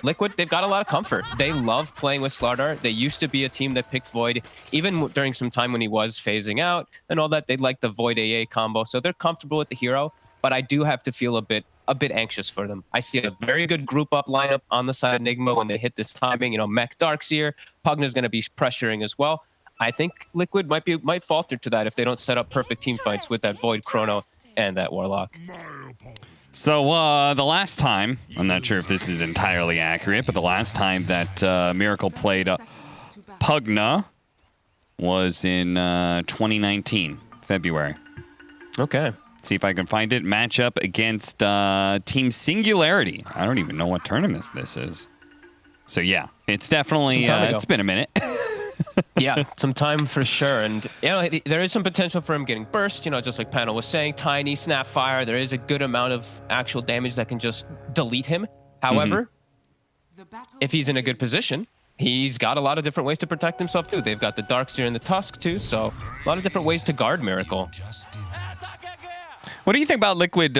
Liquid, they've got a lot of comfort. They love playing with Slardar. They used to be a team that picked Void, even during some time when he was phasing out and all that. They like the Void AA combo, so they're comfortable with the hero. But I do have to feel a bit anxious for them. I see a very good group up lineup on the side of Nigma when they hit this timing. You know, Mech Darkseer, Pugna's going to be pressuring as well. I think Liquid might falter to that if they don't set up perfect team fights with that Void Chrono and that Warlock. So the last time, I'm not sure if this is entirely accurate, but the last time that Miracle played Pugna was in 2019, February. Okay. See if I can find it. Matchup against Team Singularity. I don't even know what tournament this is. So yeah, it's definitely, it's been a minute. Yeah, some time for sure. And, you know, there is some potential for him getting burst, you know, just like Panel was saying. Tiny, Snapfire, there is a good amount of actual damage that can just delete him. However, if he's in a good position, he's got a lot of different ways to protect himself too. They've got the Darkseer and the Tusk too, so a lot of different ways to guard Miracle. What do you think about Liquid?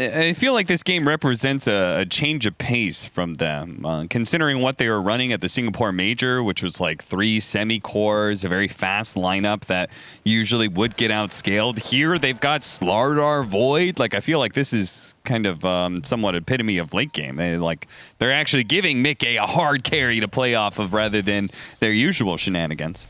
I feel like this game represents a change of pace from them, considering what they were running at the Singapore Major, which was like 3 semi-cores, a very fast lineup that usually would get outscaled. Here, they've got Slardar Void. Like, I feel like this is kind of somewhat epitome of late game. They're actually giving Mickey a hard carry to play off of rather than their usual shenanigans.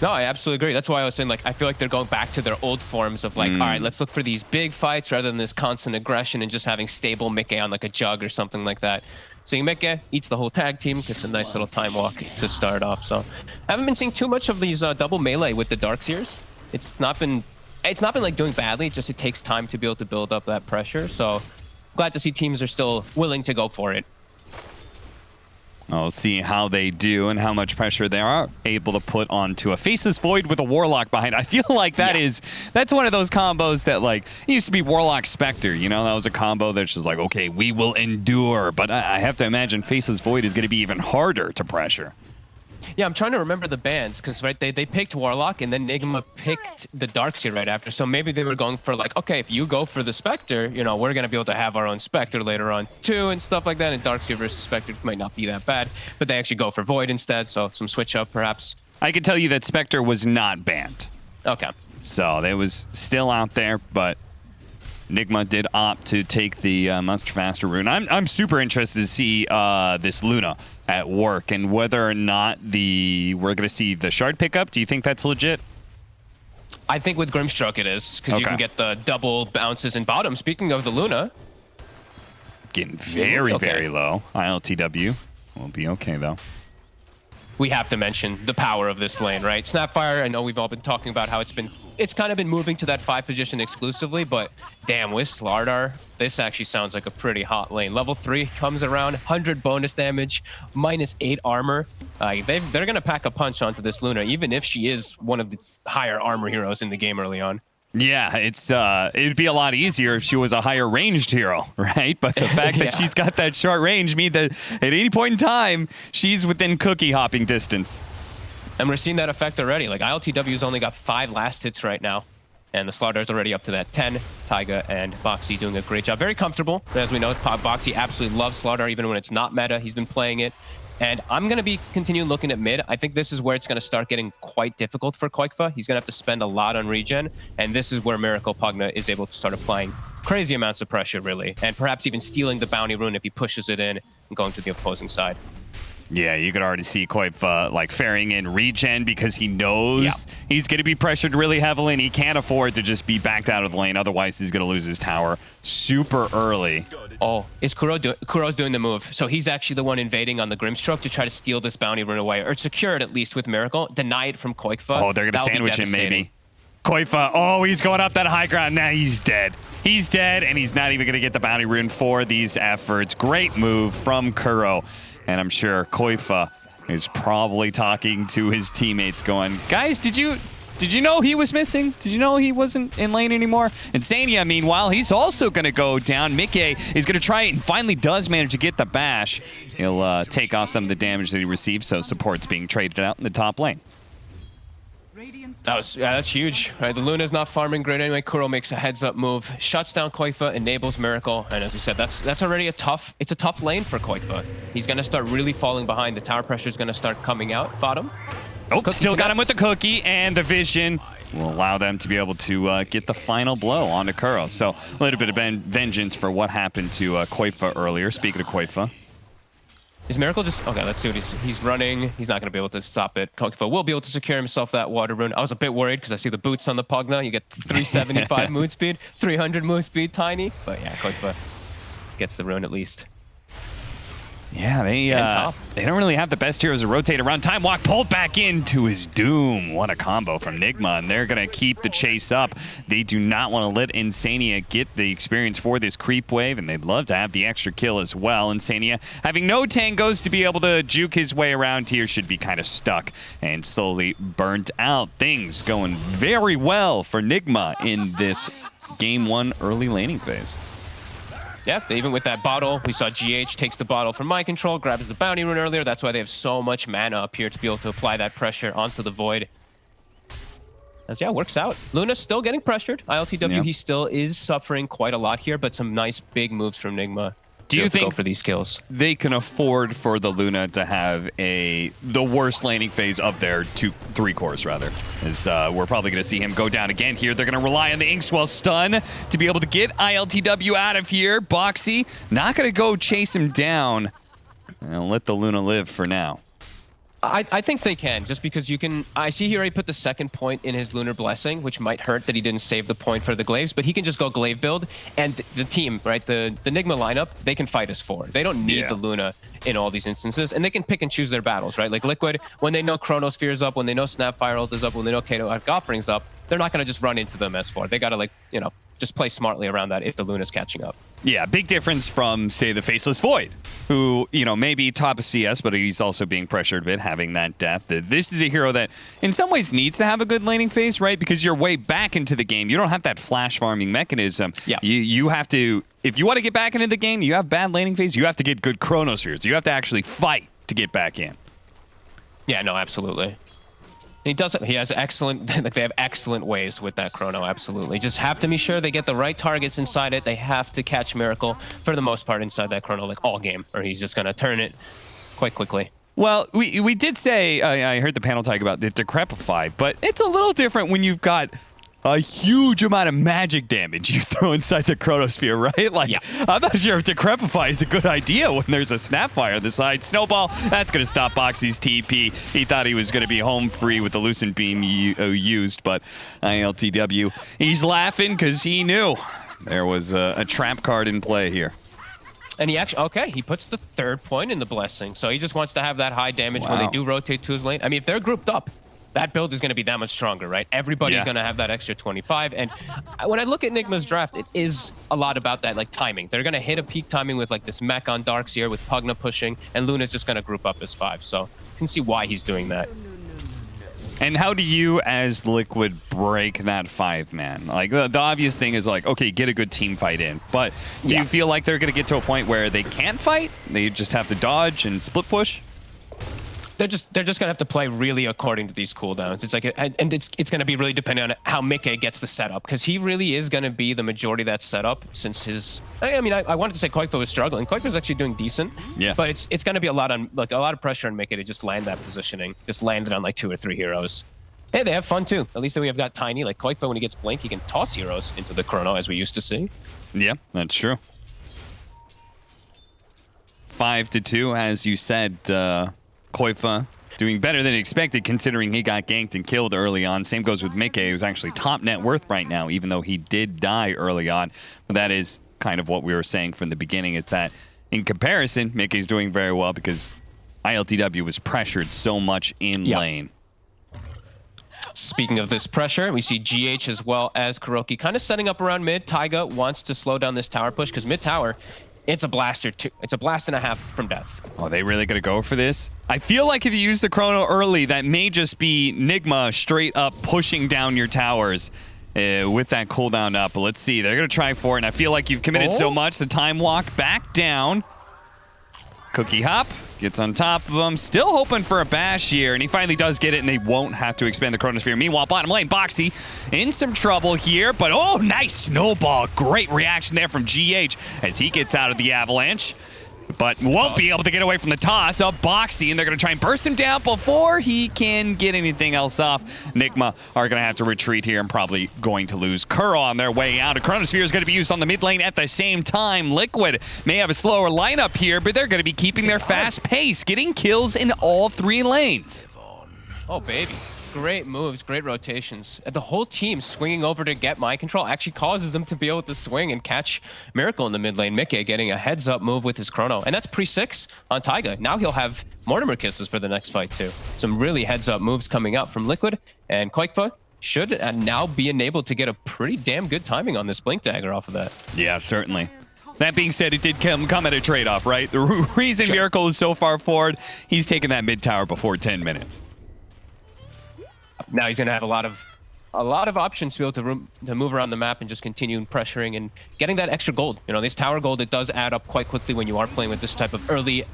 No, I absolutely agree. That's why I was saying, like, I feel like they're going back to their old forms of, like, all right, let's look for these big fights rather than this constant aggression and just having stable Mickey on, like, a jug or something like that. So Mickey eats the whole tag team, gets a nice little time walk to start off. So I haven't been seeing too much of these double melee with the Darkseers. It's not been, like, doing badly. It's just it takes time to be able to build up that pressure. So glad to see teams are still willing to go for it. We'll see how they do and how much pressure they are able to put onto a Faceless Void with a Warlock behind. I feel like that's one of those combos that, like, it used to be Warlock Spectre, you know? That was a combo that's just like, okay, we will endure. But I have to imagine Faceless Void is going to be even harder to pressure. Yeah, I'm trying to remember the bans because they picked Warlock and then Nigma picked the Darkseer right after. So maybe they were going for like, okay, if you go for the Spectre, you know, we're gonna be able to have our own Spectre later on too and stuff like that. And Darkseer versus Spectre might not be that bad, but they actually go for Void instead. So some switch up perhaps. I can tell you that Spectre was not banned. Okay. So it was still out there, but Nigma did opt to take the Much Faster rune. I'm super interested to see this Luna at work and whether or not we're going to see the shard pickup. Do you think that's legit? I think with Grimstroke it is, because you can get the double bounces in bottom. Speaking of the Luna. Getting very, very low. ILTW will be okay, though. We have to mention the power of this lane, right? Snapfire, I know we've all been talking about how it's kind of been moving to that 5 position exclusively, but damn, with Slardar, this actually sounds like a pretty hot lane. Level 3 comes around, 100 bonus damage, -8 armor. They're going to pack a punch onto this Luna, even if she is one of the higher armor heroes in the game early on. Yeah, it'd be a lot easier if she was a higher ranged hero, right? But the fact that she's got that short range means that at any point in time, she's within cookie hopping distance. And we're seeing that effect already. Like, ILTW's only got 5 last hits right now, and the Slardar's already up to that 10. Taiga and Boxy doing a great job. Very comfortable. As we know, Boxy absolutely loves Slardar, even when it's not meta. He's been playing it. And I'm going to be continuing looking at mid. I think this is where it's going to start getting quite difficult for Koikfa. He's going to have to spend a lot on regen. And this is where Miracle Pugna is able to start applying crazy amounts of pressure, really. And perhaps even stealing the bounty rune if he pushes it in and going to the opposing side. Yeah, you could already see Koikfa like ferrying in regen because he knows he's going to be pressured really heavily and he can't afford to just be backed out of the lane. Otherwise, he's going to lose his tower super early. Oh, is Kuro's doing the move. So he's actually the one invading on the Grimstroke to try to steal this bounty rune away, or secure it at least with Miracle. Deny it from Koikfa. Oh, they're going to sandwich him maybe. Koikfa, oh, he's going up that high ground. Now he's dead. He's dead, and he's not even going to get the bounty rune for these efforts. Great move from Kuro. And I'm sure Koikfa is probably talking to his teammates going, guys, did you know he was missing? Did you know he wasn't in lane anymore? And Sania, meanwhile, he's also going to go down. Mickey is going to try it and finally does manage to get the bash. He'll take off some of the damage that he received, so support's being traded out in the top lane. That's huge. Right, the Luna's not farming great anyway. Kuro makes a heads-up move, shuts down Koifa, enables Miracle, and as we said, that's already a tough lane for Koifa. He's gonna start really falling behind. The tower pressure is gonna start coming out bottom. Oh, still got him with the cookie, and the vision will allow them to be able to get the final blow onto Kuro. So a little bit of vengeance for what happened to Koifa earlier. Speaking of Koifa. Is Miracle just... Okay, let's see what he's running. He's not going to be able to stop it. Koifa will be able to secure himself that water rune. I was a bit worried because I see the boots on the Pugna. You get 375 move speed, 300 move speed, tiny. But yeah, Koifa gets the rune at least. Yeah, they don't really have the best heroes to rotate around. Time Walk pulled back into his doom. What a combo from Nigma, and they're going to keep the chase up. They do not want to let Insania get the experience for this creep wave, and they'd love to have the extra kill as well. Insania, having no tangos to be able to juke his way around here, should be kind of stuck and slowly burnt out. Things going very well for Nigma in this Game 1 early laning phase. Yeah, even with that bottle, we saw GH takes the bottle from Mind Control, grabs the bounty rune earlier. That's why they have so much mana up here to be able to apply that pressure onto the Void. As yeah, works out. Luna's still getting pressured. ILTW, yeah. He still is suffering quite a lot here, but some nice big moves from Nigma. Do you think go for these kills? They can afford for the Luna to have the worst laning phase of their 3 cores, rather? As we're probably going to see him go down again here. They're going to rely on the Inkswell stun to be able to get ILTW out of here. Boxy not going to go chase him down and let the Luna live for now. I think they can, just because you can... I see he already put the second point in his Lunar Blessing, which might hurt that he didn't save the point for the Glaives, but he can just go Glaive build, and the team, right, the Nigma lineup, they can fight as 4. They don't need the Luna in all these instances, and they can pick and choose their battles, right? Like Liquid, when they know Chronosphere is up, when they know Snapfire ult is up, when they know Kato Offering up, they're not going to just run into them as 4. They got to, like, you know, just play smartly around that if the Luna's catching up. Yeah, big difference from, say, the Faceless Void, who, you know, maybe top of CS, but he's also being pressured a bit, having that death. This is a hero that, in some ways, needs to have a good laning phase, right? Because you're way back into the game. You don't have that flash farming mechanism. Yeah. You have to, if you want to get back into the game, you have bad laning phase, you have to get good Chronospheres. You have to actually fight to get back in. Yeah, no, absolutely. He doesn't. He has excellent. Like they have excellent ways with that Chrono. Absolutely. Just have to be sure they get the right targets inside it. They have to catch Miracle for the most part inside that Chrono, like all game, or he's just gonna turn it quite quickly. Well, we did say I heard the panel talk about the Decrepify, but it's a little different when you've got a huge amount of magic damage you throw inside the Chronosphere, right? Like, yeah. I'm not sure if Decrepify is a good idea when there's a Snapfire on the side. Snowball, that's going to stop Boxy's TP. He thought he was going to be home free with the Lucent Beam used, but ILTW, he's laughing because he knew there was a trap card in play here. And he actually, okay, he puts the 3rd point in the Blessing, so he just wants to have that high damage when they do rotate to his lane. I mean, if they're grouped up, that build is going to be that much stronger, right? Everybody's going to have that extra 25. And when I look at Nigma's draft, it is a lot about that, like, timing. They're going to hit a peak timing with, like, this mech on Darks here with Pugna pushing, and Luna's just going to group up as 5. So you can see why he's doing that. And how do you, as Liquid, break that 5-man? Like, the obvious thing is, like, okay, get a good team fight in. But do you feel like they're going to get to a point where they can't fight? They just have to dodge and split push? They're just gonna have to play really according to these cooldowns. It's like, and it's gonna be really dependent on how Mickey gets the setup, because he really is gonna be the majority of that setup. Since his, I mean, I wanted to say Koifa was struggling. Koifa's actually doing decent. Yeah. But it's gonna be a lot of pressure on Mickey to just land that positioning, just land it on like 2 or 3 heroes. Hey, they have fun too. At least we have got Tiny. Like Koifa, when he gets Blink, he can toss heroes into the Chrono, as we used to see. Yeah, that's true. 5-2, as you said. Koifa doing better than expected, considering he got ganked and killed early on. Same goes with Mickey, who's actually top net worth right now, even though he did die early on. But that is kind of what we were saying from the beginning, is that in comparison, Mickey's doing very well because ILTW was pressured so much in lane. Speaking of this pressure, we see GH as well as Kuroki kind of setting up around mid. Taiga wants to slow down this tower push because mid tower, it's a blaster too. It's a blast and a half from death. Oh, they really gonna go for this? I feel like if you use the Chrono early, that may just be Nigma straight up pushing down your towers with that cooldown up. But let's see, they're gonna try for it, and I feel like you've committed so much. The Time Walk back down. Cookie Hop gets on top of him. Still hoping for a bash here, and he finally does get it, and they won't have to expand the Chronosphere. Meanwhile, bottom lane, Boxy in some trouble here, but oh, nice snowball. Great reaction there from GH as he gets out of the avalanche, but won't be able to get away from the toss of Boxy, and they're going to try and burst him down before he can get anything else off. Nigma are going to have to retreat here and probably going to lose Kuro on their way out. A Chronosphere is going to be used on the mid lane at the same time. Liquid may have a slower lineup here, but they're going to be keeping their fast pace, getting kills in all 3 lanes. Oh, baby. Great moves, great rotations. The whole team swinging over to get mind control actually causes them to be able to swing and catch Miracle in the mid lane. Mickey getting a heads-up move with his Chrono. And that's pre-6 on Taiga. Now he'll have Mortimer kisses for the next fight, too. Some really heads-up moves coming out from Liquid. And Koikfa should now be enabled to get a pretty damn good timing on this Blink Dagger off of that. Yeah, certainly. That being said, it did come at a trade-off, right? The reason Sure. Miracle is so far forward, he's taking that mid tower before 10 minutes. Now he's going to have a lot of options to be able to move around the map and just continue pressuring and getting that extra gold. You know, this tower gold, it does add up quite quickly when you are playing with this type of early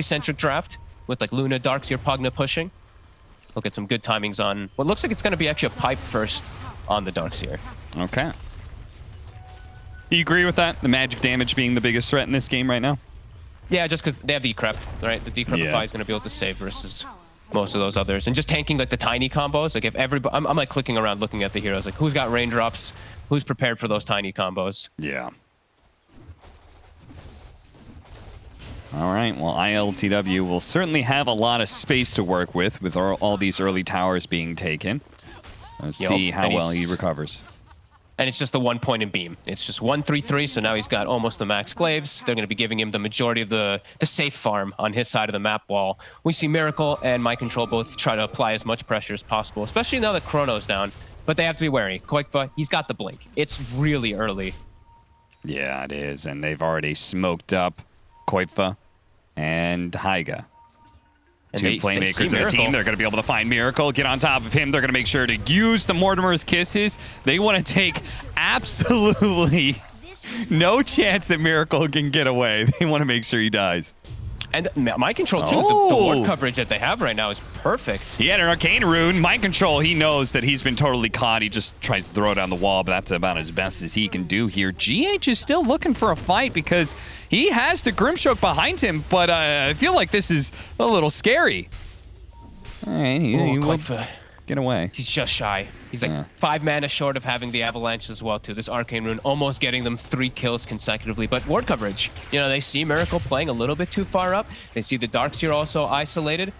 centric draft with like Luna, Darkseer, Pugna pushing. Look at some good timings on what looks like it's going to be actually a pipe first on the Darkseer. Okay. You agree with that? The magic damage being the biggest threat in this game right now? Yeah, just because they have Decrep, right? The Decrepify is going to be able to save versus most of those others, and just tanking like the tiny combos. Like if everybody, I'm like clicking around looking at the heroes, like who's got raindrops, who's prepared for those tiny combos. Yeah. All right, well, ILTW will certainly have a lot of space to work with all these early towers being taken. Let's see how well he recovers. And it's just the 1 point in beam. It's just 1-3-3, so now he's got almost the max glaives. They're going to be giving him the majority of the safe farm on his side of the map wall. We see Miracle and Mind Control both try to apply as much pressure as possible, especially now that Chrono's down. But they have to be wary. Koikfa, he's got the blink. It's really early. Yeah, it is, and they've already smoked up Koikfa and Taiga. And Two playmakers in the team. They're going to be able to find Miracle, get on top of him. They're going to make sure to use the Mortimer's Kisses. They want to take absolutely no chance that Miracle can get away. They want to make sure he dies. And Mind Control, too. The ward coverage that they have right now is perfect. He had an Arcane Rune. Mind Control, he knows that he's been totally caught. He just tries to throw down the wall, but that's about as best as he can do here. GH is still looking for a fight because he has the Grimstroke behind him, but I feel like this is a little scary. All right, he will get away. He's just shy. He's like 5 mana short of having the Avalanche as well, too. This Arcane Rune almost getting them 3 kills consecutively. But ward coverage, you know, they see Miracle playing a little bit too far up. They see the Darkseer also isolated.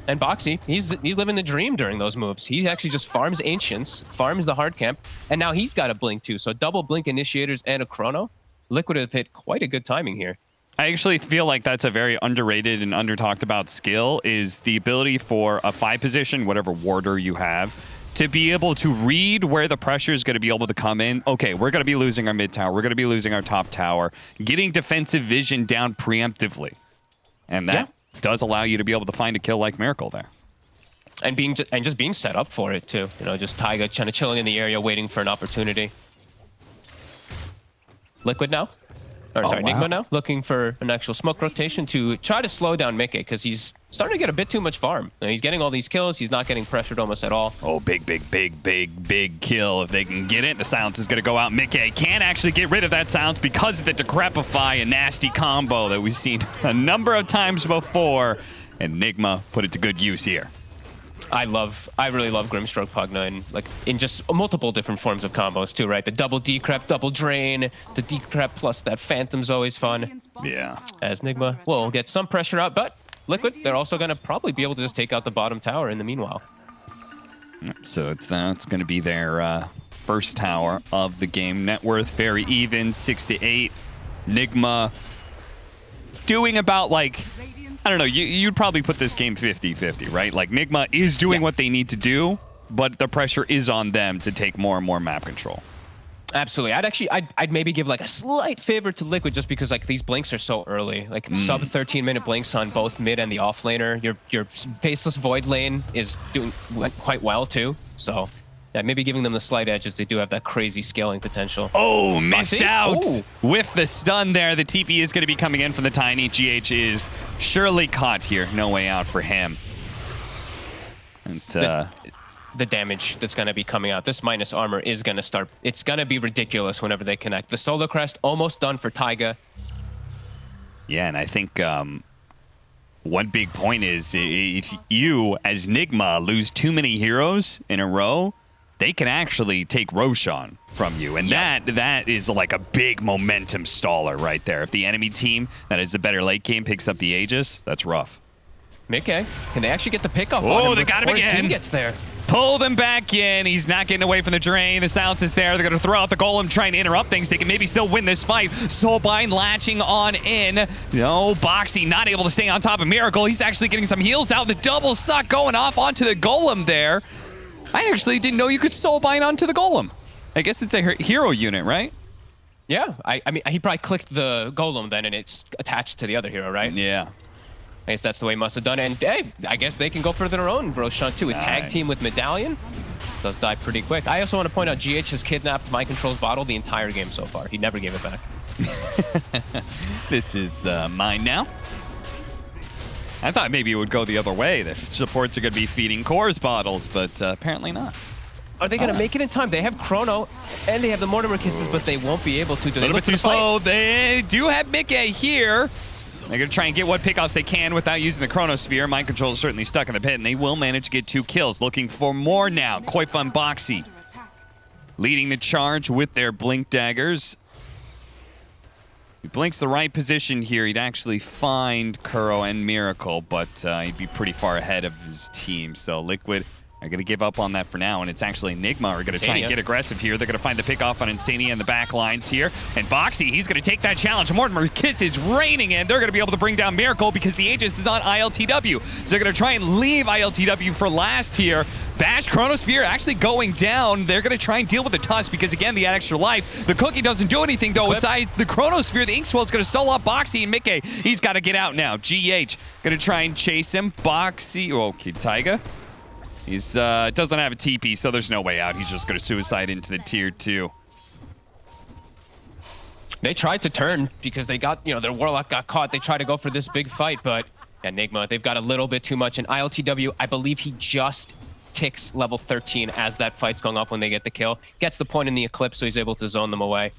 And Boxy, he's living the dream during those moves. He actually just farms Ancients, farms the hard camp, and now he's got a Blink, too. So double Blink Initiators and a Chrono. Liquid have hit quite a good timing here. I actually feel like that's a very underrated and under-talked about skill, is the ability for a 5 position, whatever warder you have, to be able to read where the pressure is going to be able to come in. Okay, we're going to be losing our mid tower. We're going to be losing our top tower. Getting defensive vision down preemptively. And that does allow you to be able to find a kill like Miracle there. And just being set up for it, too. You know, just Taiga kind of chilling in the area, waiting for an opportunity. Liquid now? Or sorry, Nigma now, looking for an actual smoke rotation to try to slow down Mickey, because he's starting to get a bit too much farm. You know, he's getting all these kills. He's not getting pressured almost at all. Oh, big kill. If they can get it, the silence is going to go out. Mickey can't actually get rid of that silence because of the Decrepify, a nasty combo that we've seen a number of times before. And Nigma put it to good use here. I really love Grimstroke Pugna in just multiple different forms of combos too, right? The double Decrep, double Drain, the Decrep plus that Phantom's always fun. Yeah. As Nigma will get some pressure out, but Liquid, they're also going to probably be able to just take out the bottom tower in the meanwhile. So that's going to be their first tower of the game. Net worth very even, 6-8. Nigma doing about like, I don't know, you'd probably put this game 50-50, right? Like, Nigma is doing what they need to do, but the pressure is on them to take more and more map control. Absolutely. I'd maybe give like a slight favor to Liquid just because like these blinks are so early. Like sub 13-minute blinks on both mid and the off laner. Your Faceless Void lane is doing quite well too. So Yeah, maybe giving them the slight edge as they do have that crazy scaling potential. Oh, missed Boxy? out Ooh. with the stun there. The TP is going to be coming in from the Tiny. GH is surely caught here. No way out for him. And, the damage that's going to be coming out. This minus armor is going to start. It's going to be ridiculous whenever they connect. The Solar Crest almost done for Taiga. Yeah, and I think one big point is if you, as Nigma, lose too many heroes in a row, they can actually take Roshan from you. And that is like a big momentum staller right there. If the enemy team that is the better late game picks up the Aegis, that's rough. Mickey, can they actually get the pick off on him? Oh, they got him before his again. team gets there? Pull them back in. He's not getting away from the drain. The silence is there. They're going to throw out the golem, trying to interrupt things. They can maybe still win this fight. Soulbind latching on in. No, Boxy not able to stay on top of Miracle. He's actually getting some heals out. The double suck going off onto the golem there. I actually didn't know you could Soulbind onto the golem. I guess it's a hero unit, right? Yeah, I mean, he probably clicked the golem then, and it's attached to the other hero, right? Yeah. I guess that's the way he must have done it. And hey, I guess they can go for their own Roshan too. A tag team with Medallion. Does die pretty quick. I also want to point out GH has kidnapped Mind Control's bottle the entire game so far. He never gave it back. This is mine now. I thought maybe it would go the other way. The supports are going to be feeding Core's bottles, but apparently not. Are they going to make it in time? They have Chrono, and they have the Mortimer Kisses, but they won't be able to. Do A they little look bit too for the fight? slow. They do have Mickey here. They're going to try and get what pickoffs they can without using the Chronosphere. Mind Control is certainly stuck in the pit, and they will manage to get 2 kills. Looking for more now. Koifun Boxy leading the charge with their Blink Daggers. He blinks the right position here. He'd actually find Kuro and Miracle, but he'd be pretty far ahead of his team. So Liquid are going to give up on that for now, and it's actually Nigma are going to try and get aggressive here. They're going to find the pick off on Insania in the back lines here. And Boxy, he's going to take that challenge. Mortimer Kiss is raining in. They're going to be able to bring down Miracle because the Aegis is on ILTW. So they're going to try and leave ILTW for last here. Bash Chronosphere actually going down. They're going to try and deal with the Tusk because, again, they had extra life. The Cookie doesn't do anything, though. It's the Chronosphere. The Inkswell's going to stall off Boxy and Mickey. He's got to get out now. GH going to try and chase him. Boxy. Okay, Taiga. He's doesn't have a TP, so there's no way out. He's just going to suicide into the tier 2. They tried to turn because they got, their Warlock got caught. They tried to go for this big fight, but Nigma, they've got a little bit too much. And ILTW, I believe he just ticks level 13 as that fight's going off when they get the kill. Gets the point in the Eclipse, so he's able to zone them away.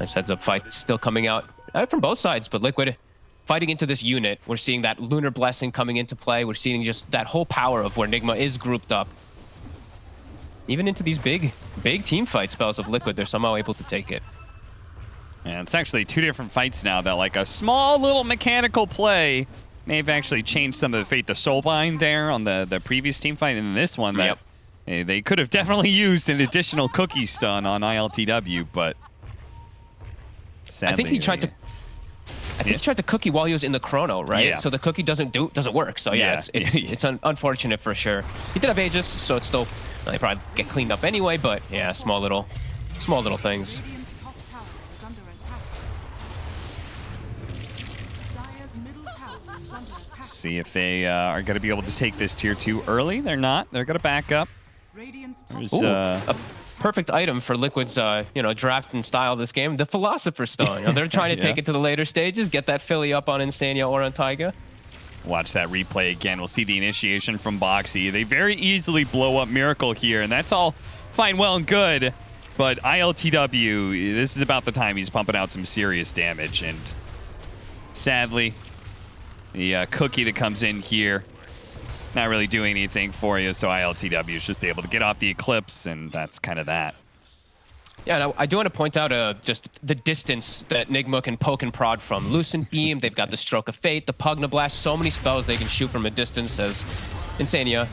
Nice heads-up fight still coming out from both sides, but Liquid fighting into this unit. We're seeing that Lunar Blessing coming into play. We're seeing just that whole power of where Nigma is grouped up. Even into these big team fight spells of Liquid, they're somehow able to take it. And it's actually 2 different fights now that like a small little mechanical play may have actually changed some of the fate. The Soulbind there on the previous team fight, and this one that they could have definitely used an additional Cookie stun on ILTW, but sadly, I think he tried to he tried to Cookie while he was in the Chrono, right? Yeah. So the Cookie doesn't work. So yeah, it's unfortunate for sure. He did have Aegis, so it's still they probably get cleaned up anyway. But yeah, small little things. See if they are going to be able to take this tier 2 early. They're not. They're going to back up. There's, a perfect item for Liquid's draft and style of this game, the Philosopher's Stone. They're trying to take it to the later stages, get that Philly up on Insania or on Taiga. Watch that replay again. We'll see the initiation from Boxy. They very easily blow up Miracle here, and that's all fine, well, and good. But ILTW, this is about the time he's pumping out some serious damage, and sadly, the Cookie that comes in here, not really doing anything for you, so ILTW is just able to get off the Eclipse, and that's kind of that. Yeah, I do want to point out just the distance that Nigma can poke and prod from. Lucent Beam, they've got the Stroke of Fate, the Pugnablast, so many spells they can shoot from a distance as Insania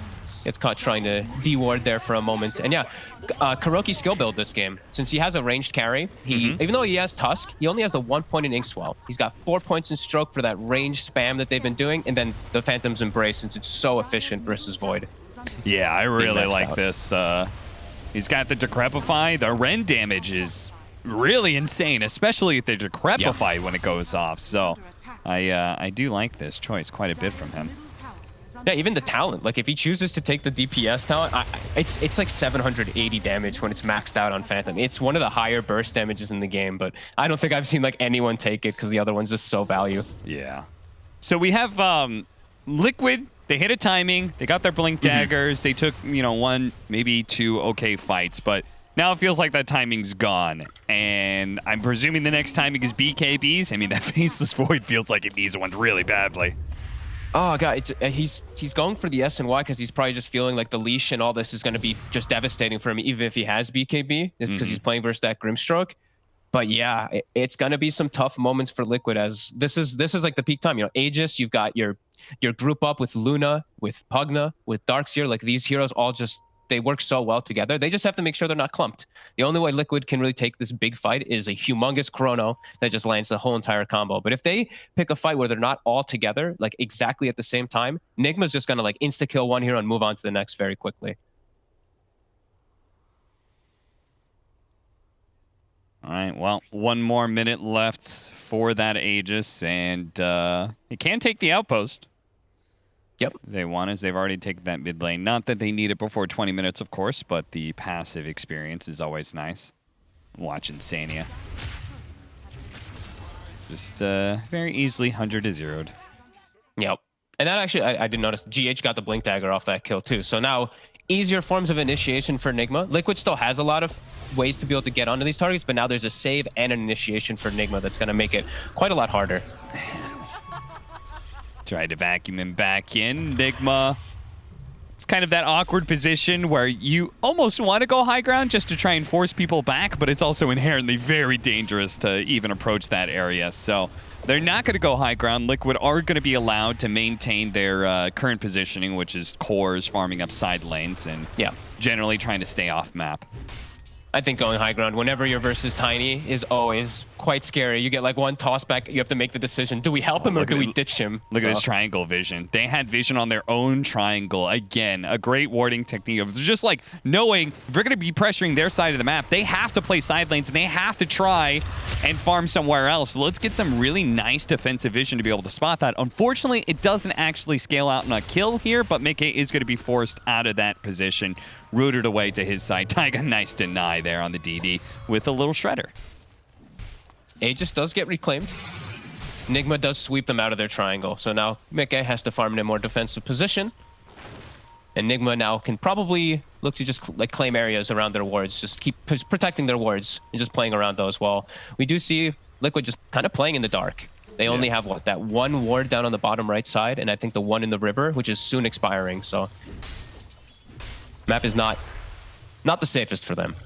gets caught trying to de-ward there for a moment. And yeah, Kuroki skill build this game. Since he has a ranged carry, even though he has Tusk, he only has the 1 point in Inkswell. He's got 4 points in Stroke for that range spam that they've been doing, and then the Phantom's Embrace since it's so efficient versus Void. Yeah, I really like this. He's got the Decrepify. The Rend damage is really insane, especially if they Decrepify when it goes off. So I do like this choice quite a bit from him. Yeah, even the talent. Like, if he chooses to take the DPS talent, it's like 780 damage when it's maxed out on Phantom. It's one of the higher burst damages in the game, but I don't think I've seen like anyone take it because the other one's just so value. Yeah. So we have Liquid. They hit a timing. They got their blink daggers. They took, you know, 1, maybe 2 okay fights, but now it feels like that timing's gone. And I'm presuming the next timing is BKBs. I mean, that Faceless Void feels like it needs one really badly. Oh god, he's going for the S and Y because he's probably just feeling like the leash and all this is going to be just devastating for him, even if he has BKB, because he's playing versus that Grimstroke. But yeah, it's going to be some tough moments for Liquid, as this is like the peak time. You know, Aegis, you've got your group up with Luna, with Pugna, with Darkseer. Like, these heroes all just, they work so well together. They just have to make sure they're not clumped. The only way Liquid can really take this big fight is a humongous chrono that just lands the whole entire combo. But if they pick a fight where they're not all together, like exactly at the same time, Nigma's just going to like insta-kill one hero and move on to the next very quickly. All right, well, 1 more minute left for that Aegis, and he can take the outpost. Yep. They want, as they've already taken that mid lane. Not that they need it before 20 minutes, of course, but the passive experience is always nice. Watching Sania. Just very easily 100-0'd. Yep. And that actually, I didn't notice, GH got the blink dagger off that kill too. So now, easier forms of initiation for Nigma. Liquid still has a lot of ways to be able to get onto these targets, but now there's a save and an initiation for Nigma that's going to make it quite a lot harder. Tried to vacuum him back in. Nigma, it's kind of that awkward position where you almost want to go high ground just to try and force people back, but it's also inherently very dangerous to even approach that area. So they're not going to go high ground. Liquid are going to be allowed to maintain their current positioning, which is cores, farming up side lanes, and generally trying to stay off map. I think going high ground whenever you're versus Tiny is always quite scary. You get like one toss back, you have to make the decision. Do we help him or do we ditch him? Look at this triangle vision. They had vision on their own triangle. Again, a great warding technique of just like knowing if they're going to be pressuring their side of the map, they have to play side lanes and they have to try and farm somewhere else. So let's get some really nice defensive vision to be able to spot that. Unfortunately, it doesn't actually scale out on a kill here, but Mickey is going to be forced out of that position, rooted away to his side. Taiga, nice deny there on the DD with a little shredder. Aegis does get reclaimed. Nigma does sweep them out of their triangle. So now Mickey has to farm in a more defensive position. And Nigma now can probably look to just like claim areas around their wards, just keep protecting their wards and just playing around those well. We do see Liquid just kind of playing in the dark. They only have, what, that one ward down on the bottom right side, and I think the one in the river, which is soon expiring. So map is not the safest for them.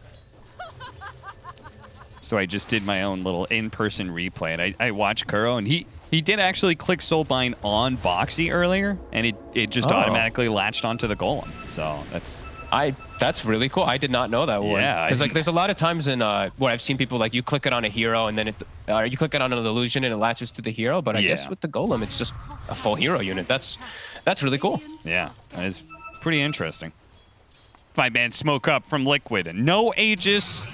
So I just did my own little in-person replay, and I watched Kuro, and he did actually click Soulbind on Boxy earlier, and it just automatically latched onto the golem. So that's really cool. I did not know that one. Yeah, because like there's a lot of times in where I've seen people like you click it on a hero and then you click it on an illusion and it latches to the hero. But I guess with the golem, it's just a full hero unit. That's really cool. Yeah, that is pretty interesting. 5-man smoke up from Liquid. No Aegis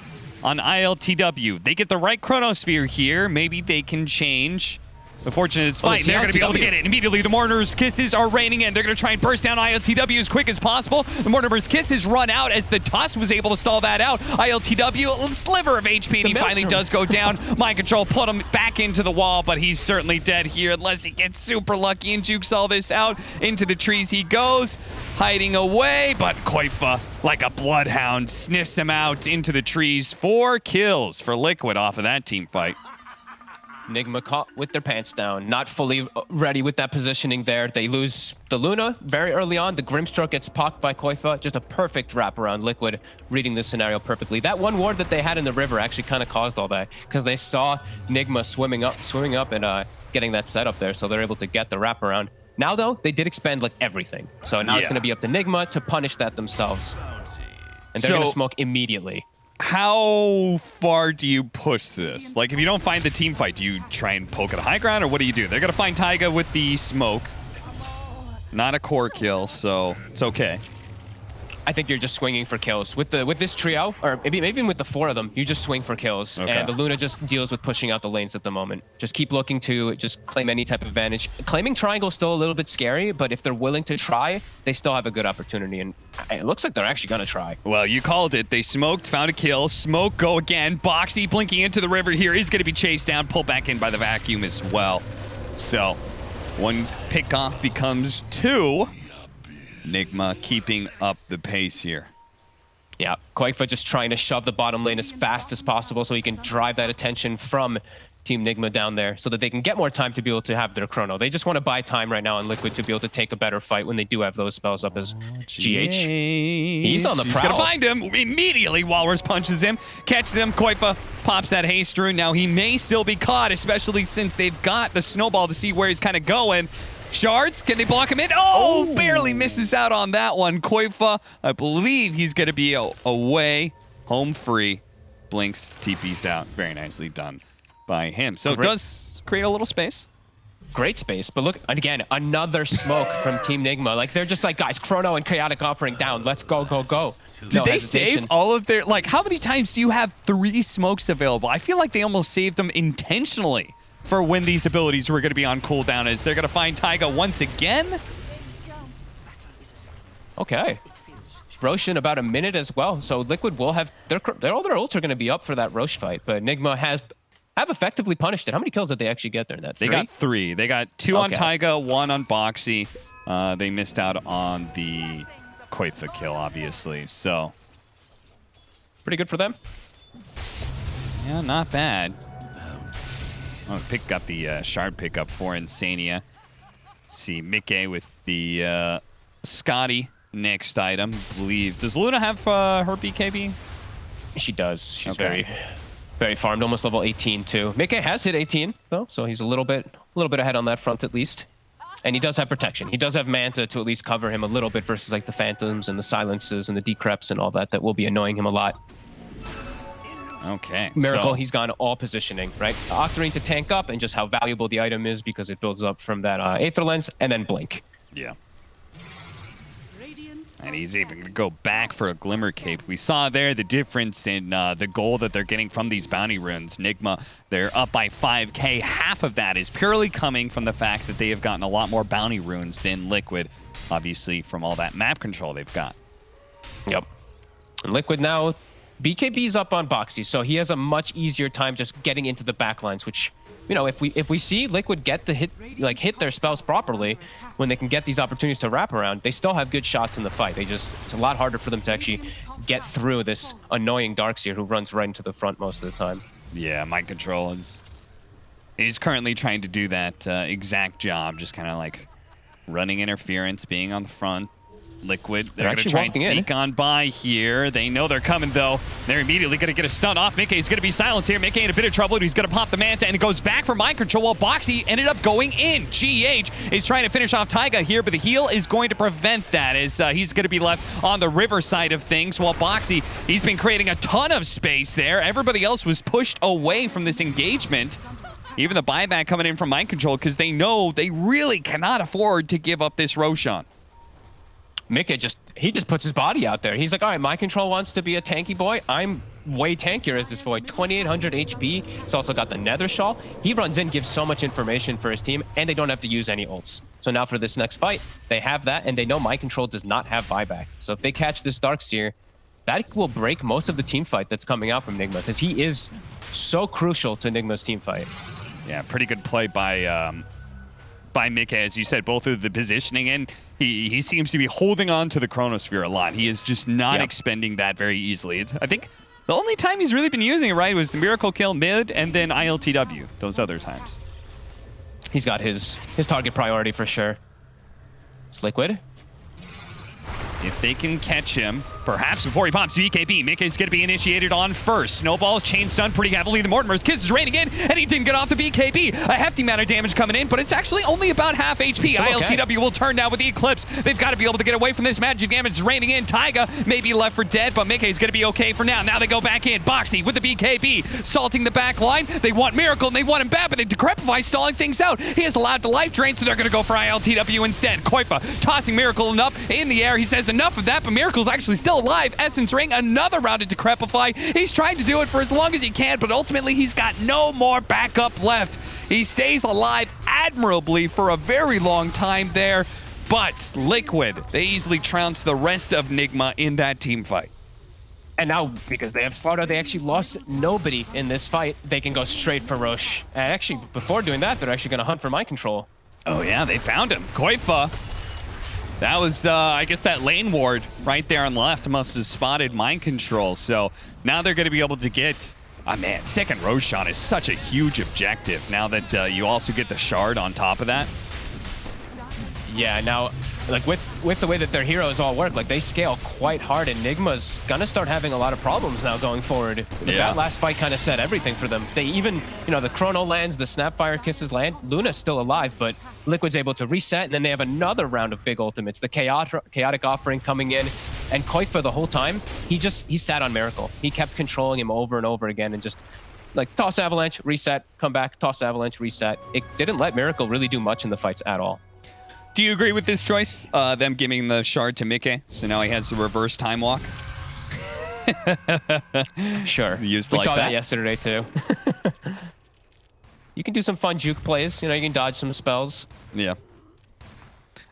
on ILTW. They get the right Chronosphere here. Maybe they can change. Unfortunately, it's fine. They're going to be able to get it. Immediately, the Mourner's Kisses are raining in. They're going to try and burst down ILTW as quick as possible. The Mourner's Kisses run out as the Tusk was able to stall that out. ILTW, a sliver of HP, and he finally does go down. Mind Control put him back into the wall, but he's certainly dead here unless he gets super lucky and jukes all this out. Into the trees he goes, hiding away, but Koifa, like a bloodhound, sniffs him out into the trees. 4 kills for Liquid off of that team fight. Nigma caught with their pants down, not fully ready with that positioning there. They lose the Luna very early on. The Grimstroke gets pocked by Koifa. Just a perfect wraparound. Liquid reading this scenario perfectly. That one ward that they had in the river actually kind of caused all that because they saw Nigma swimming up and getting that setup there, so they're able to get the wraparound. Now, though, they did expend like everything. So now it's going to be up to Nigma to punish that themselves. And they're going to smoke immediately. How far do you push this? Like, if you don't find the team fight, do you try and poke at a high ground, or what do you do? They're going to find Taiga with the smoke. Not a core kill, so it's okay. I think you're just swinging for kills with this trio, or maybe even with the 4 of them. You just swing for kills, and the Luna just deals with pushing out the lanes at the moment. Just keep looking to just claim any type of advantage. Claiming triangle is still a little bit scary, but if they're willing to try, they still have a good opportunity, and it looks like they're actually gonna try. Well, you called it. They smoked, found a kill. Smoke, go again. Boxy blinking into the river here is going to be chased down, pulled back in by the vacuum as well. So 1 pick off becomes 2. Nigma keeping up the pace here. Yeah, Koifa just trying to shove the bottom lane as fast as possible so he can drive that attention from Team Nigma down there so that they can get more time to be able to have their chrono. They just want to buy time right now on Liquid to be able to take a better fight when they do have those spells up as GH. He's on the prowl. He's gonna find him immediately. Walrus punches him, catches him. Koifa pops that haste rune. Now he may still be caught, especially since they've got the snowball to see where he's kind of going. Shards, can they block him in? Oh, barely misses out on that one. Koifa, I believe he's going to be away, home free. Blinks, TP's out. Very nicely done by him. So it does create a little space. Great space, but look, again, another smoke from Team Nigma. Like, they're just like, guys, Chrono and Chaotic Offering down. Let's go, go, go. Did they save all of their, like, how many times do you have 3 smokes available? I feel like they almost saved them intentionally for when these abilities were going to be on cooldown, as they're going to find Taiga once again. Okay. Rosh in about a minute as well, so Liquid will have all their ults are going to be up for that Rosh fight, but Nigma have effectively punished it. How many kills did they actually get there? That 3? They got 3. They got 2 on Taiga, 1 on Boxy. They missed out on the Koifa kill, obviously, so pretty good for them. Yeah, not bad. Oh, got the shard pickup for Insania. See Mickey with the Scotty next item. I believe. Does Luna have her BKB? She does. She's very farmed, almost level 18 too. Mickey has hit 18 though, so he's a little bit ahead on that front at least. And he does have protection. He does have Manta to at least cover him a little bit versus like the Phantoms and the Silences and the Decreps and all that will be annoying him a lot. Okay. Miracle, he's gone all positioning, right? Octarine to tank up and just how valuable the item is because it builds up from that Aether Lens and then Blink. Yeah. And he's even going to go back for a Glimmer Cape. We saw there the difference in the goal that they're getting from these bounty runes. Nigma, they're up by 5k. Half of that is purely coming from the fact that they have gotten a lot more bounty runes than Liquid, obviously from all that map control they've got. Yep. And Liquid now, BKB's up on Boxy, so he has a much easier time just getting into the backlines, which, you know, if we see Liquid get the hit their spells properly, when they can get these opportunities to wrap around, they still have good shots in the fight. It's a lot harder for them to actually get through this annoying Darkseer who runs right into the front most of the time. Yeah, mind control is currently trying to do that exact job, just kind of like running interference, being on the front. Liquid, they're going to try and sneak on by here. They know they're coming, though. They're immediately going to get a stun off. Mickey's going to be silenced here. Mickey in a bit of trouble. He's going to pop the Manta, and it goes back for mind control while Boxy ended up going in. GH is trying to finish off Taiga here, but the heal is going to prevent that, as he's going to be left on the river side of things, while Boxy, he's been creating a ton of space there. Everybody else was pushed away from this engagement. Even the buyback coming in from mind control, because they know they really cannot afford to give up this Roshan. Mickey just puts his body out there. He's like, all right, my control wants to be a tanky boy. I'm way tankier as this boy. 2,800 HP. He's also got the Nether Shawl. He runs in, gives so much information for his team, and they don't have to use any ults. So now for this next fight, they have that, and they know my control does not have buyback. So if they catch this Darkseer, that will break most of the team fight that's coming out from Nigma, because he is so crucial to Nigma's team fight. Yeah, pretty good play by Mickey, as you said, both of the positioning, and he seems to be holding on to the Chronosphere a lot. He is just not expending that very easily. I think the only time he's really been using it, right, was the Miracle Kill mid and then ILTW, those other times. He's got his target priority for sure. It's Liquid. If they can catch him, Perhaps before he pops BKB, Mickey's going to be initiated on first. Snowball's chain stun pretty heavily. The Mortimer's Kiss is raining in, and he didn't get off the BKB. A hefty amount of damage coming in, but it's actually only about half HP. ILTW will turn now with the Eclipse. They've got to be able to get away from this. Magic damage is raining in. Taiga may be left for dead, but Mickey's going to be okay for now. Now they go back in. Boxy with the BKB, salting the back line. They want Miracle, and they want him bad, but they Decrepify stalling things out. He is allowed to life drain, so they're going to go for ILTW instead. Koifa tossing Miracle up in the air. He says enough of that, but Miracle's actually still alive. Essence Ring, another round of Decrepify. He's trying to do it for as long as he can, but ultimately he's got no more backup left. He stays alive admirably for a very long time there, but Liquid, they easily trounce the rest of Nigma in that team fight. And now, because they have Slaughter, they actually lost nobody in this fight. They can go straight for Roche. And actually, before doing that, they're actually going to hunt for Mind Control. Oh yeah, they found him. Koifa. That was, I guess that lane ward right there on the left must have spotted Mind Control. So now they're going to be able to get, man, second Roshan is such a huge objective now that you also get the shard on top of that. Yeah, now, like with the way that their heroes all work, like they scale quite hard, and Nigma's gonna start having a lot of problems now going forward. That last fight kind of set everything for them. They even, the Chrono lands, the Snapfire Kisses land. Luna's still alive, but Liquid's able to reset, and then they have another round of big ultimates. The Chaotic Offering coming in, and Koifa the whole time, he sat on Miracle. He kept controlling him over and over again, and just like toss Avalanche, reset, come back, toss Avalanche, reset. It didn't let Miracle really do much in the fights at all. Do you agree with this choice? Them giving the shard to Mickey, so now he has the reverse time walk? Sure. We saw that yesterday too. You can do some fun juke plays. You can dodge some spells. Yeah.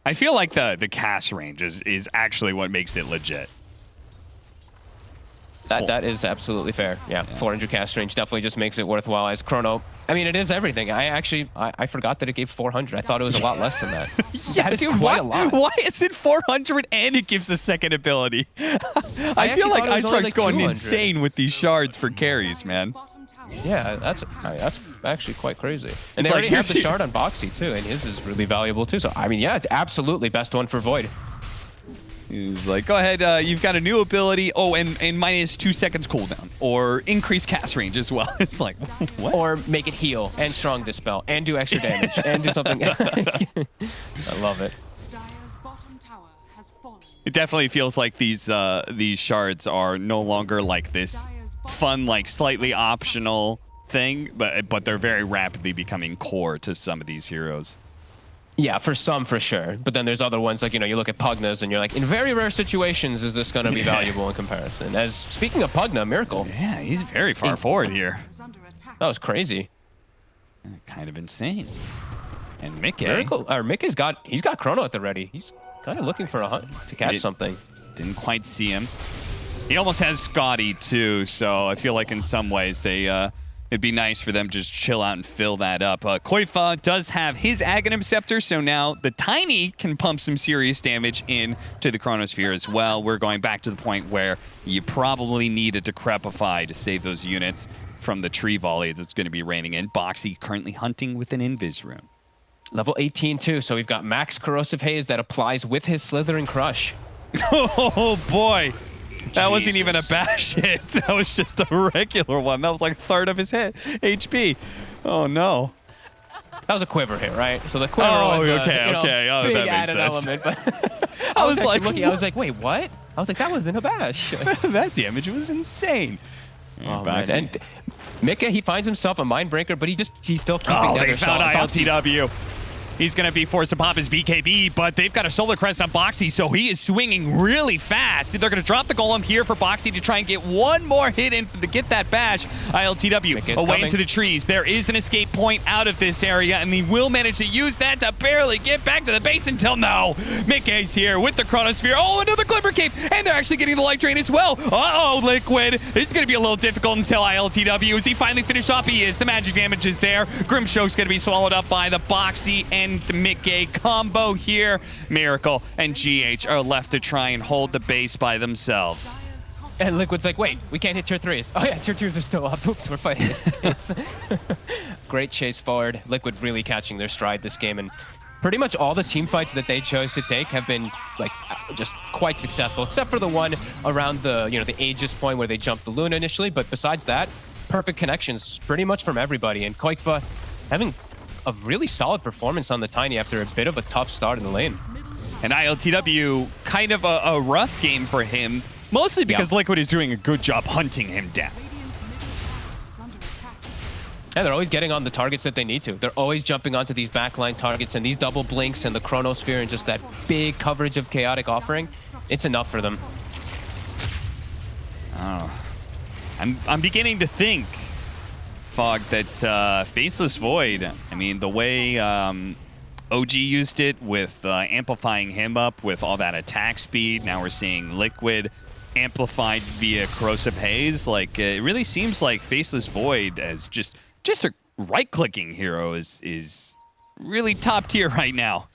I feel like the cast range is actually what makes it legit. That is absolutely fair. Yeah, 400 cast range definitely just makes it worthwhile as Chrono. I mean, it is everything. I forgot that it gave 400. I thought it was a lot less than that. Yeah, that is dude, quite a lot. Why is it 400 and it gives a second ability? I feel like Ice Spark's going insane with these shards for carries, man. Yeah, that's actually quite crazy. And they already have the shard on Boxy too, and his is really valuable too. So I mean, yeah, it's absolutely best one for Void. He's like, go ahead, you've got a new ability. Oh, and minus 2 seconds cooldown. Or increase cast range as well. It's like, what? Or make it heal, and strong dispel, and do extra damage, and do something. I love it. It definitely feels like these shards are no longer like this fun, like slightly optional thing, but they're very rapidly becoming core to some of these heroes. Yeah, for some, for sure. But then there's other ones, like, you look at Pugna's and you're like, in very rare situations, is this going to be valuable in comparison? As speaking of Pugna, Miracle. Yeah, he's very far forward here. That was crazy. Kind of insane. And Mickey. Mickey's got Chrono at the ready. He's kind of looking for a hunt to catch something. Didn't quite see him. He almost has Scotty too, so I feel like in some ways it'd be nice for them to just chill out and fill that up. Koifa does have his Aghanim Scepter, so now the Tiny can pump some serious damage into the Chronosphere as well. We're going back to the point where you probably need a Decrepify to save those units from the tree volley that's going to be raining in. Boxy currently hunting with an Invis Rune. Level 18 too, so we've got Max Corrosive Haze that applies with his Slithering Crush. Oh boy. That wasn't even a bash hit. That was just a regular one. That was like a third of his hit HP. Oh no. That was a quiver hit, right? So the quiver was okay. Oh, big that makes added sense. element. But I was like, looking, I was like, wait, what? I was like, that wasn't a bash. That damage was insane. Oh, man. And Mika, he finds himself a Mindbreaker, but he's still keeping the other shot. They found ILTW. He's going to be forced to pop his BKB, but they've got a Solar Crest on Boxy, so he is swinging really fast. They're going to drop the Golem here for Boxy to try and get one more hit in to get that bash. ILTW away into the trees. There is an escape point out of this area, and he will manage to use that to barely get back to the base until no. Mickey's here with the Chronosphere. Oh, another Glimmer Cape, and they're actually getting the Life Drain as well. Uh-oh, Liquid. This is going to be a little difficult until ILTW. Is he finally finished off? He is. The magic damage is there. Grimstroke's going to be swallowed up by the Boxy and Mickey combo here. Miracle and GH are left to try and hold the base by themselves. And Liquid's like, wait, we can't hit tier 3s. Oh yeah, tier 2s are still up. Oops, we're fighting. Great chase forward. Liquid really catching their stride this game, and pretty much all the team fights that they chose to take have been like just quite successful, except for the one around the the Aegis point where they jumped the Luna initially. But besides that, perfect connections pretty much from everybody. And Koikfa having a really solid performance on the Tiny after a bit of a tough start in the lane. And ILTW, kind of a rough game for him, mostly because Liquid is doing a good job hunting him down. Yeah, they're always getting on the targets that they need to. They're always jumping onto these backline targets, and these double blinks and the Chronosphere and just that big coverage of Chaotic offering, it's enough for them. Oh. I'm beginning to think, Fog, that Faceless Void, I mean, the way OG used it with amplifying him up with all that attack speed, now we're seeing Liquid amplified via Corrosive Haze. Like, it really seems like Faceless Void as just a right-clicking hero is really top tier right now.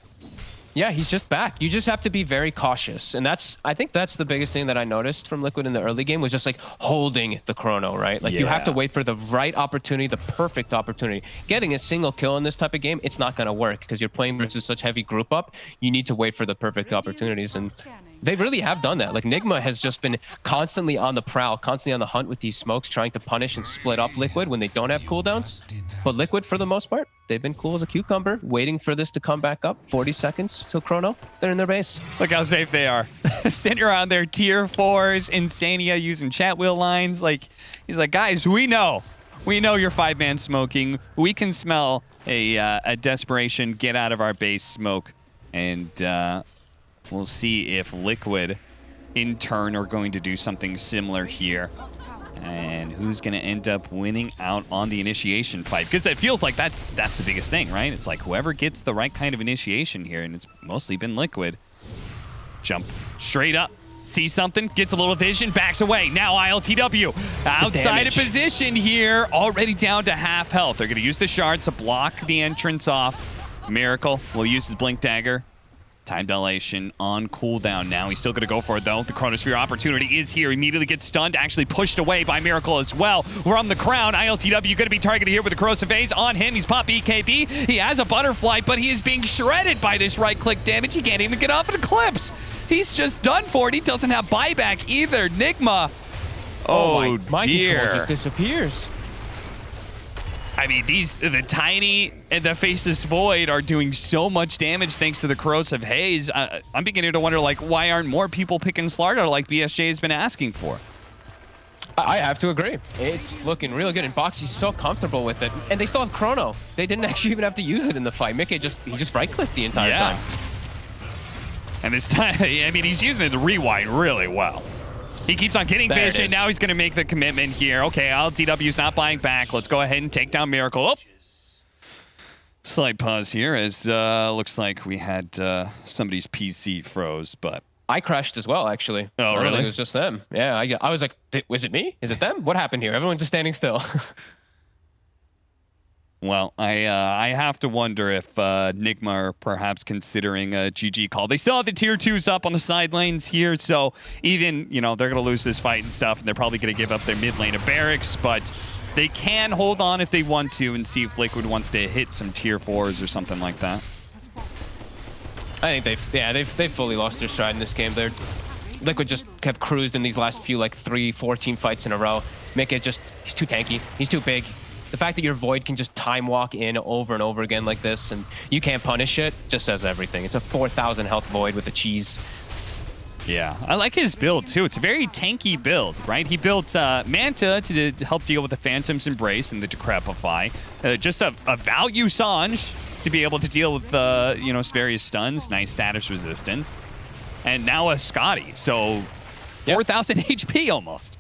Yeah, he's just back. You just have to be very cautious. And I think that's the biggest thing that I noticed from Liquid in the early game was just like holding the chrono, right? Like you have to wait for the right opportunity, the perfect opportunity. Getting a single kill in this type of game, it's not going to work because you're playing versus such heavy group up. You need to wait for the perfect opportunities. And they really have done that. Like Nigma has just been constantly on the prowl, constantly on the hunt with these smokes, trying to punish and split up Liquid when they don't have cooldowns. But Liquid, for the most part, they've been cool as a cucumber, waiting for this to come back up. 40 seconds till chrono. They're in their base. Look how safe they are. Sitting around their tier 4s, Insania using chat wheel lines. Like, he's like, guys, we know you're 5-man smoking. We can smell a desperation get out of our base smoke. And we'll see if Liquid, in turn, are going to do something similar here. And who's going to end up winning out on the initiation fight? Because it feels like that's the biggest thing, right? It's like whoever gets the right kind of initiation here, and it's mostly been Liquid. Jump straight up, see something, gets a little vision, backs away. Now ILTW outside of position here, already down to half health. They're going to use the shards to block the entrance off. Miracle will use his Blink Dagger. Time dilation on cooldown now. He's still going to go for it, though. The Chronosphere opportunity is here. Immediately gets stunned, actually pushed away by Miracle as well. We're on the crown. ILTW going to be targeted here with the Corrosive Haze on him. He's popped BKB. He has a Butterfly, but he is being shredded by this right-click damage. He can't even get off an Eclipse. He's just done for it. He doesn't have buyback either. Nigma. Oh, my dear. control just disappears. I mean, the Tiny and the Faceless Void are doing so much damage thanks to the Corrosive Haze. I'm beginning to wonder, like, why aren't more people picking Slardar like BSJ has been asking for? I have to agree. It's looking real good, and Boxy's so comfortable with it. And they still have Chrono. They didn't actually even have to use it in the fight. Mickey he just right-clicked the entire time. And this time, I mean, he's using the rewind really well. He keeps on getting vision. Now he's going to make the commitment here. Okay, LTW's not buying back. Let's go ahead and take down Miracle. Oh. Slight pause here as looks like we had somebody's PC froze, but... I crashed as well, actually. Oh, really? It was just them. Yeah, I was like, was it me? Is it them? What happened here? Everyone's just standing still. Well, I have to wonder if Nigma are perhaps considering a GG call. They still have the tier 2s up on the side lanes here, so even, you know, they're going to lose this fight and stuff, and they're probably going to give up their mid lane of barracks, but they can hold on if they want to and see if Liquid wants to hit some tier 4s or something like that. I think they've fully lost their stride in this game. Liquid just have cruised in these last few, like 3-4 team fights in a row. He's too tanky. He's too big. The fact that your Void can just time walk in over and over again like this and you can't punish it just says everything. It's a 4,000 health Void with a cheese. Yeah, I like his build too. It's a very tanky build, right? He built Manta to help deal with the Phantom's Embrace and the Decrepify. Just a value Sange to be able to deal with various stuns, nice status resistance. And now a Scotty, so 4,000 HP almost.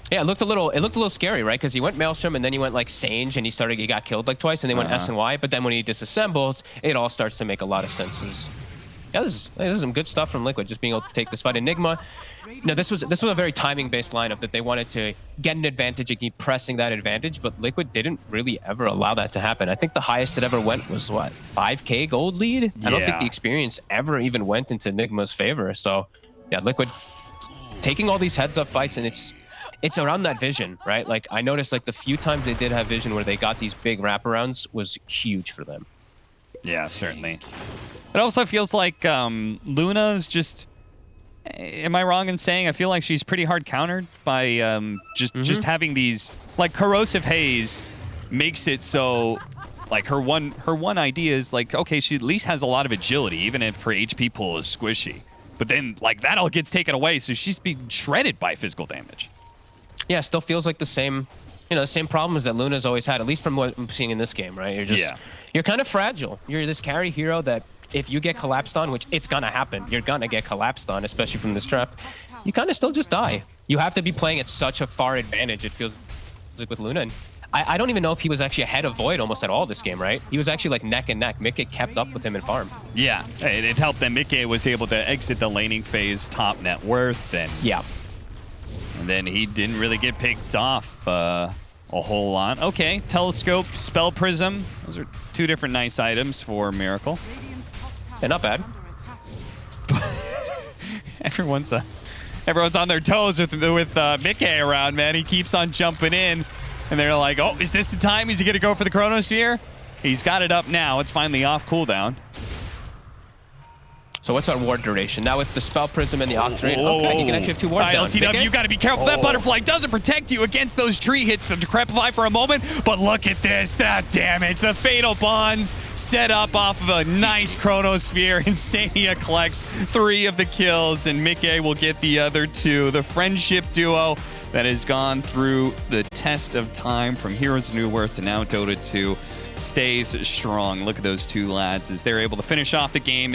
Yeah, it looked a little scary, right? Because he went Maelstrom and then he went like Sage and he got killed like twice and they went S and Y. But then when he disassembles, it all starts to make a lot of sense. Yeah, this is some good stuff from Liquid, just being able to take this fight. And Nigma, this was a very timing-based lineup that they wanted to get an advantage and keep pressing that advantage, but Liquid didn't really ever allow that to happen. I think the highest it ever went was, what, 5K gold lead? I don't think the experience ever even went into Nigma's favor. So, yeah, Liquid taking all these heads-up fights, and it's around that vision, right? Like, I noticed, like, the few times they did have vision where they got these big wraparounds was huge for them. Yeah, certainly. It also feels like Luna's just... Am I wrong in saying I feel like she's pretty hard countered by just having these... Like, Corrosive Haze makes it so... Like, her one idea is, like, okay, she at least has a lot of agility, even if her HP pool is squishy. But then, like, that all gets taken away, so she's being shredded by physical damage. Yeah, still feels like the same... the same problems that Luna's always had, at least from what I'm seeing in this game, right? You're just... You're kind of fragile. You're this carry hero that if you get collapsed on, which it's gonna happen, you're gonna get collapsed on, especially from this draft, you kind of still just die. You have to be playing at such a far advantage, it feels like, with Luna. And I don't even know if he was actually ahead of Void almost at all this game, right? He was actually like neck and neck. Mickey kept up with him in farm. Yeah, it helped that Mickey was able to exit the laning phase top net worth. And then he didn't really get picked off a whole lot. Okay, Telescope, Spell Prism. Those are two different nice items for Miracle. Yeah, not bad. Everyone's on their toes with Mickey around, man. He keeps on jumping in. And they're like, oh, is this the time? Is he going to go for the Chronosphere? He's got it up now. It's finally off cooldown. So what's our ward duration? Now with the Spell Prism and the Octarine, okay, you can actually have 2 wards down. LTW, you got to be careful. That Butterfly doesn't protect you against those tree hits. The Decrepify for a moment, but look at this. That damage. The Fatal Bonds set up off of a nice Chronosphere. Insania collects 3 of the kills, and Mickey will get the other 2. The friendship duo that has gone through the test of time from Heroes of New Worth to now Dota 2 stays strong. Look at those 2 lads as they're able to finish off the game